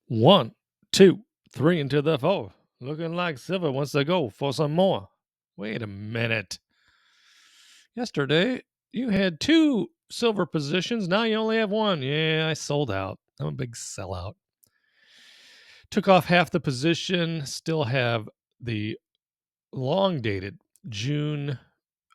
1, 2, 3 into the 4. Looking like Silver wants to go for some more. Wait a minute. Yesterday, you had 2 silver positions. Now you only have 1. Yeah, I sold out. I'm a big sellout. Took off half the position. Still have the long dated June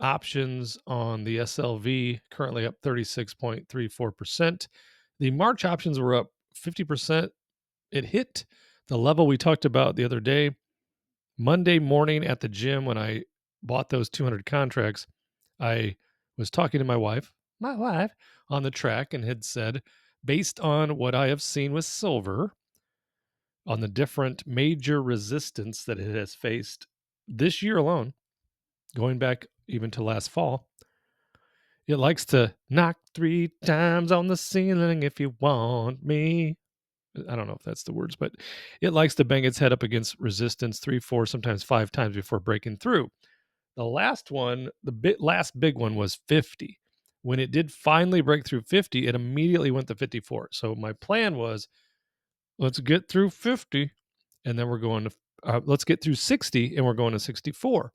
options on the SLV, currently up 36.34%. The March options were up 50%. It hit the level we talked about the other day. Monday morning at the gym when I bought those 200 contracts, I was talking to my wife on the track and had said, based on what I have seen with silver, on the different major resistance that it has faced this year alone, going back even to last fall, it likes to knock 3 times on the ceiling if you want me. I don't know if that's the words, but it likes to bang its head up against resistance 3, 4, sometimes 5 times before breaking through. The last one, last big one was 50. When it did finally break through 50, it immediately went to 54. So my plan was, let's get through 50, and then we're going to let's get through 60, and we're going to 64.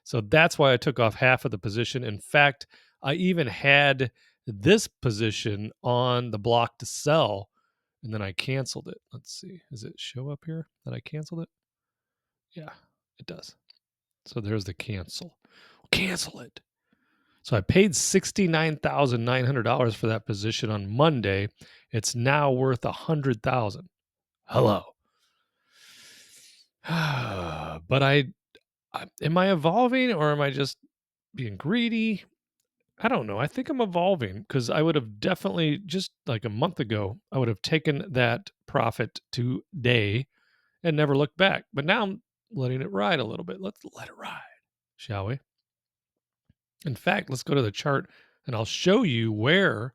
So that's why I took off half of the position. In fact, I even had this position on the block to sell, and then I canceled it. Let's see. Does it show up here that I canceled it? Yeah, it does. So there's the cancel. Cancel it. So I paid $69,900 for that position on Monday. It's now worth $100,000. Hello. But am I evolving or am I just being greedy? I don't know. I think I'm evolving because I would have definitely, just like a month ago, I would have taken that profit today and never looked back. But now I'm letting it ride a little bit. Let's let it ride, shall we? In fact, let's go to the chart and I'll show you where.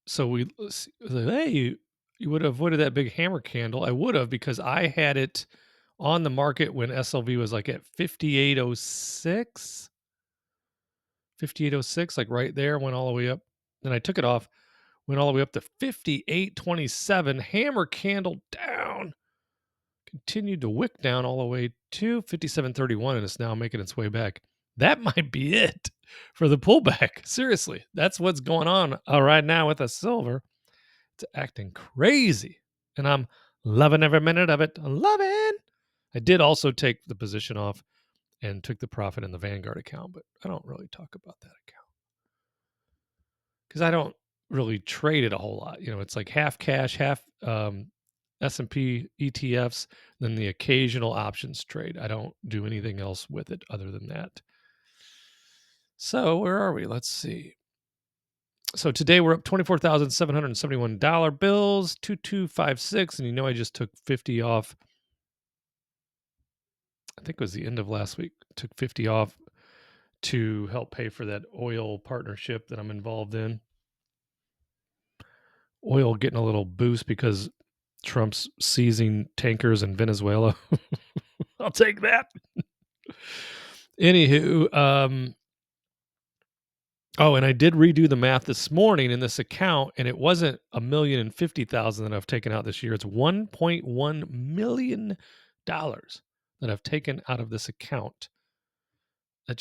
So hey, you would have avoided that big hammer candle. I would have, because I had it on the market when SLV was like at 5806. 5806, like right there, went all the way up. Then I took it off, went all the way up to 5827. Hammer candle down. Continued to wick down all the way to 5731, and it's now making its way back. That might be it for the pullback. Seriously, that's what's going on right now with the silver. It's acting crazy, and I'm loving every minute of it. Loving. I did also take the position off and took the profit in the Vanguard account, but I don't really talk about that account because I don't really trade it a whole lot. It's like half cash, half S&P ETFs, then the occasional options trade. I don't do anything else with it other than that. So where are we? Let's see. So today we're up $24,771 Dollar Bills, 2256, and I just took 50 off. I think it was the end of last week. Took 50 off to help pay for that oil partnership that I'm involved in. Oil getting a little boost because Trump's seizing tankers in Venezuela. I'll take that. Anywho, and I did redo the math this morning in this account, and it wasn't $1,050,000 that I've taken out this year. It's $1.1 million that I've taken out of this account. I'm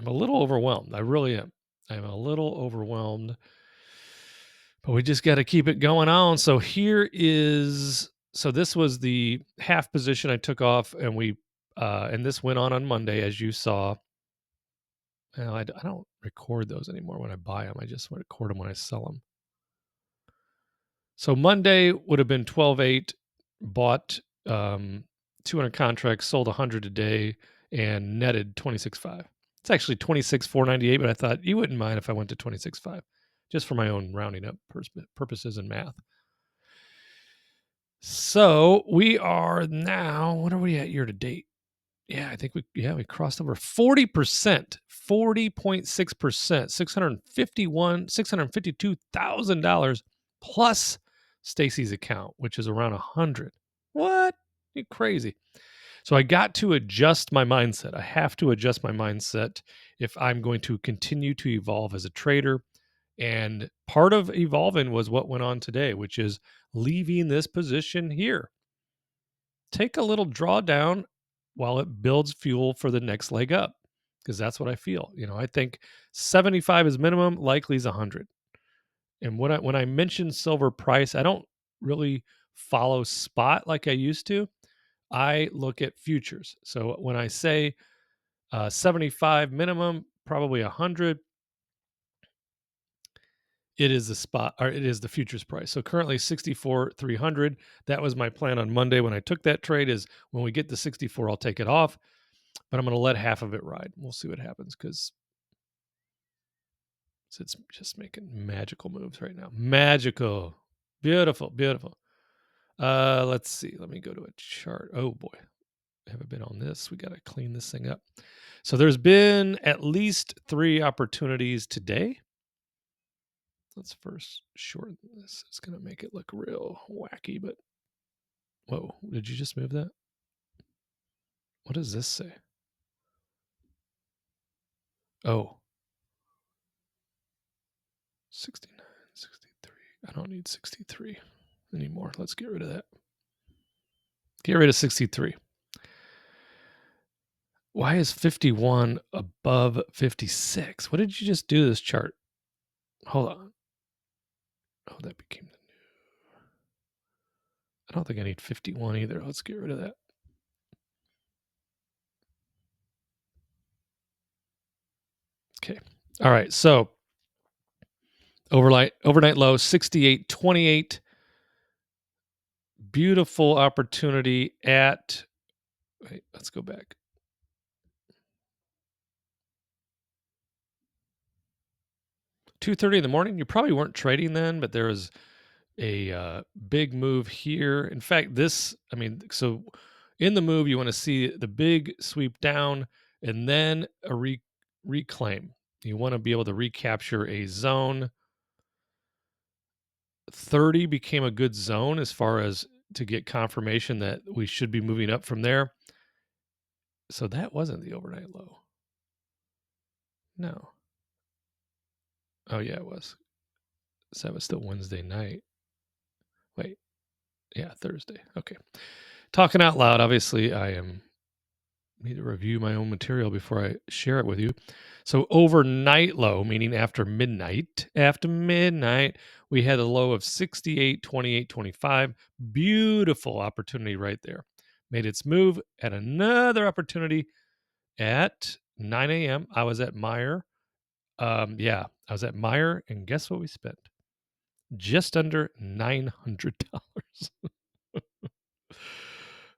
a little overwhelmed. I really am. I'm a little overwhelmed, but we just got to keep it going on. So this was the half position I took off, and this went on Monday, as you saw. Well, I don't record those anymore when I buy them. I just record them when I sell them. So Monday would have been 12.8, bought 200 contracts, sold 100 a day, and netted 26.5. It's actually 26,498, but I thought you wouldn't mind if I went to 26.5, just for my own rounding up purposes and math. So we are now, what are we at year to date? Yeah, I think we crossed over 40%, 40.6%, $652,000 plus Stacy's account, which is around 100. What? You're crazy. So I got to adjust my mindset. I have to adjust my mindset if I'm going to continue to evolve as a trader And part of evolving was what went on today, which is leaving this position here. Take a little drawdown while it builds fuel for the next leg up, because that's what I feel. I think 75 is minimum, likely is 100. And when I mention silver price, I don't really follow spot like I used to. I look at futures. So when I say 75 minimum, probably 100, it is the spot, or it is the futures price. So currently 64,300. That was my plan on Monday when I took that trade. Is when we get to 64, I'll take it off, but I'm going to let half of it ride. We'll see what happens because it's just making magical moves right now. Magical, beautiful, beautiful. Let's see. Let me go to a chart. Oh boy, I haven't been on this. We got to clean this thing up. So there's been at least 3 opportunities today. Let's first shorten this. It's going to make it look real wacky, but whoa, did you just move that? What does this say? Oh, 69, 63. I don't need 63 anymore. Let's get rid of that. Get rid of 63. Why is 51 above 56? What did you just do to this chart? Hold on. Oh, that became the new. I don't think I need 51 either. Let's get rid of that. Okay. All right. So overnight low 68.28. Beautiful opportunity at. Wait, let's go back. 2:30 in the morning. You probably weren't trading then, but there was a big move here. In fact, so in the move, you want to see the big sweep down and then a reclaim. You want to be able to recapture a zone. 30 became a good zone as far as to get confirmation that we should be moving up from there. So that wasn't the overnight low. No. Oh, yeah, it was. So that was still Wednesday night. Wait. Yeah, Thursday. Okay. Talking out loud. Obviously, need to review my own material before I share it with you. So overnight low, meaning after midnight, we had a low of 68, 28, 25. Beautiful opportunity right there. Made its move at another opportunity at 9 a.m. I was at Meyer. I was at Meyer, and guess what we spent? Just under $900.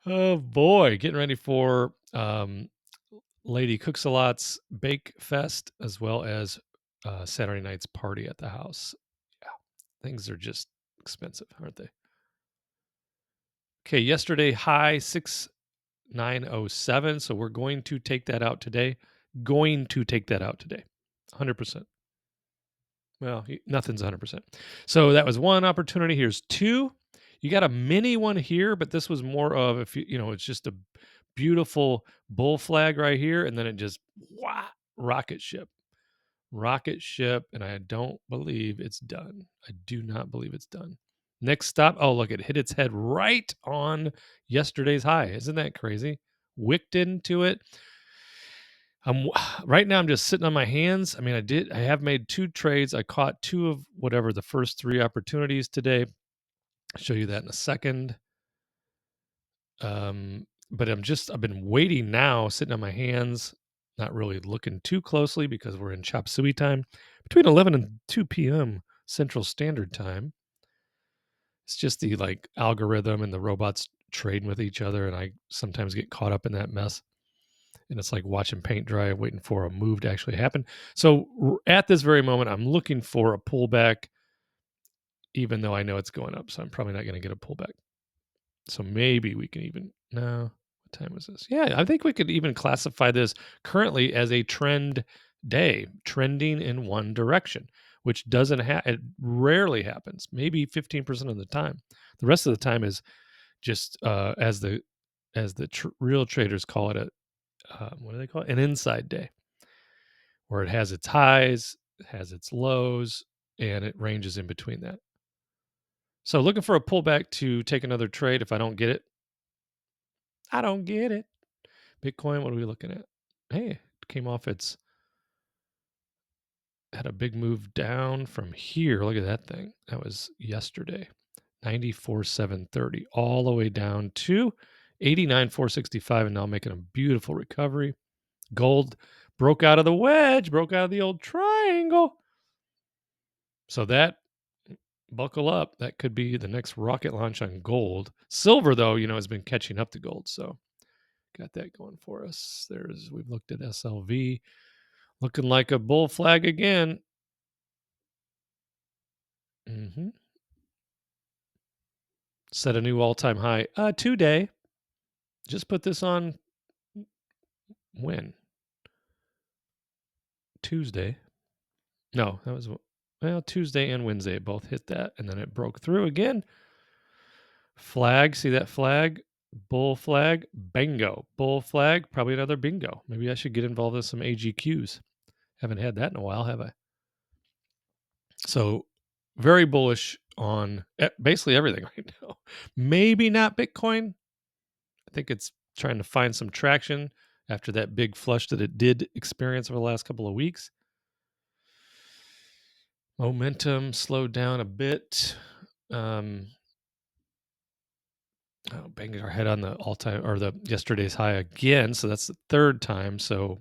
Oh boy, getting ready for Lady Cooks-a-Lot's Bake Fest, as well as Saturday night's party at the house. Yeah, things are just expensive, aren't they? Okay, yesterday high 6907, so we're going to take that out today. 100%. Well, nothing's 100%. So that was one opportunity. Here's 2. You got a mini one here, but this was more of it's just a beautiful bull flag right here, and then it just rocket ship, and I don't believe it's done. I do not believe it's done. Next stop. Oh, look, it hit its head right on yesterday's high. Isn't that crazy? Wicked into it. Right now I'm just sitting on my hands. I mean, I have made 2 trades. I caught 2 of whatever the first 3 opportunities today. I'll show you that in a second. But I've been waiting now, sitting on my hands, not really looking too closely because we're in chop suey time between 11 and 2 p.m. Central Standard Time. It's just the algorithm and the robots trading with each other, and I sometimes get caught up in that mess. And it's like watching paint dry, waiting for a move to actually happen. So at this very moment, I'm looking for a pullback, even though I know it's going up. So I'm probably not going to get a pullback. So maybe we can even, no, what time is this? Yeah, I think we could even classify this currently as a trend day, trending in one direction, which it rarely happens, maybe 15% of the time. The rest of the time is just as the real traders call it, what do they call it? An inside day, where it has its highs, it has its lows, and it ranges in between that. So looking for a pullback to take another trade. If I don't get it, I don't get it. Bitcoin, what are we looking at? Hey, it came off had a big move down from here. Look at that thing. That was yesterday. 94,730 all the way down to 89,465 and now making a beautiful recovery. Gold broke out of the wedge, broke out of the old triangle. So that, buckle up, that could be the next rocket launch on gold. Silver, though, has been catching up to gold. So got that going for us. We've looked at SLV, looking like a bull flag again. Set a new all-time high today. Just put this on when? Tuesday. No, that was Tuesday and Wednesday both hit that, and then it broke through again. Flag, see that flag? Bull flag, bingo. Bull flag, probably another bingo. Maybe I should get involved in some AGQs. Haven't had that in a while, have I? So very bullish on basically everything right now. Maybe not Bitcoin. I think it's trying to find some traction after that big flush that it did experience over the last couple of weeks. Momentum slowed down a bit. Banged our head on the all-time or the yesterday's high again. So that's the third time. So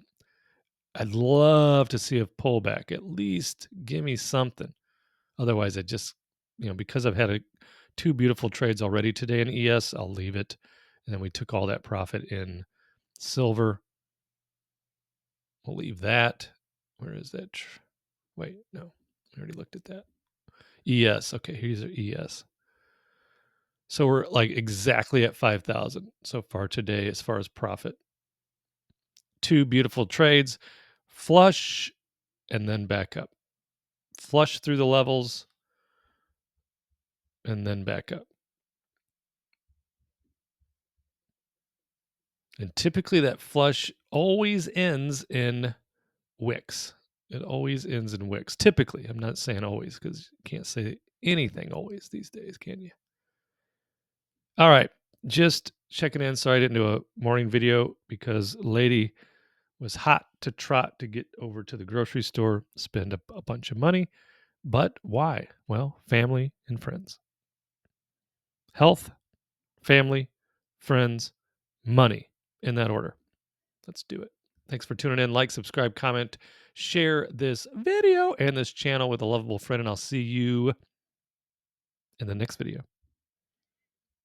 I'd love to see a pullback. At least give me something. Otherwise, I just, because I've had two beautiful trades already today in ES, I'll leave it. And then we took all that profit in silver. We'll leave that. Where is that? Wait, no, I already looked at that. ES. Okay, here's our ES. So we're like exactly at 5,000 so far today as far as profit. Two beautiful trades, flush and then back up. Flush through the levels and then back up. And typically that flush always ends in wicks. It always ends in wicks. Typically, I'm not saying always because you can't say anything always these days, can you? All right, just checking in. Sorry I didn't do a morning video because lady was hot to trot to get over to the grocery store, spend a bunch of money. But why? Well, family and friends. Health, family, friends, money, in that order. Let's do it. Thanks for tuning in. Like, subscribe, comment, share this video and this channel with a lovable friend, and I'll see you in the next video.